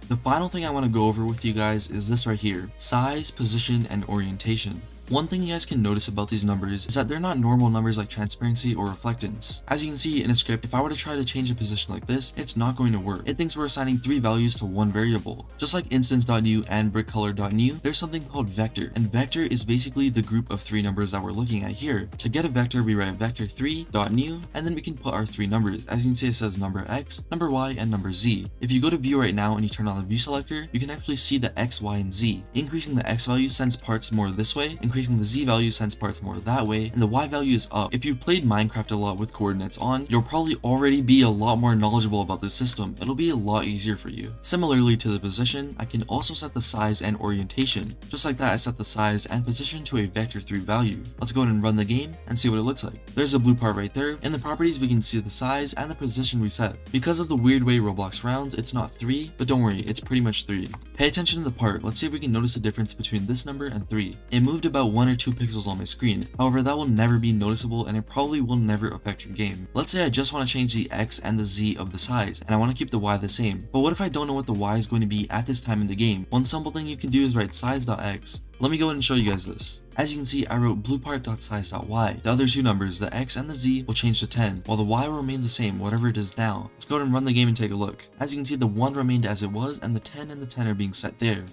The final thing I want to go over with you guys is this right here: size, position, and orientation. One thing you guys can notice about these numbers is that they're not normal numbers like transparency or reflectance. As you can see in a script, if I were to try to change a position like this, it's not going to work. It thinks we're assigning 3 values to one variable. Just like instance.new and brickcolor.new, there's something called vector, and vector is basically the group of 3 numbers that we're looking at here. To get a vector, we write Vector3.new, and then we can put our 3 numbers. As you can see, it says number x, number y, and number z. If you go to view right now and you turn on the view selector, you can actually see the x, y, and z. Increasing the x value sends parts more this way, increasing the z value sends parts more that way, and the y value is up. If you've played Minecraft a lot with coordinates on, you'll probably already be a lot more knowledgeable about this system. It'll be a lot easier for you. Similarly to the position, I can also set the size and orientation. Just like that, I set the size and position to a vector3 value. Let's go ahead and run the game and see what it looks like. There's a blue part right there. In the properties, we can see the size and the position we set. Because of the weird way Roblox rounds, it's not 3, but don't worry, it's pretty much 3. Pay attention to the part. Let's see if we can notice a difference between this number and 3. It moved about 1 or 2 pixels on my screen. However, that will never be noticeable and it probably will never affect your game. Let's say I just want to change the x and the z of the size, and I want to keep the y the same. But what if I don't know what the y is going to be at this time in the game? One simple thing you can do is write size.x. Let me go ahead and show you guys this. As you can see, I wrote bluepart.size.y. The other 2 numbers, the x and the z, will change to 10, while the y will remain the same, whatever it is now. Let's go ahead and run the game and take a look. As you can see, the 1 remained as it was, and the 10 and the 10 are being set there.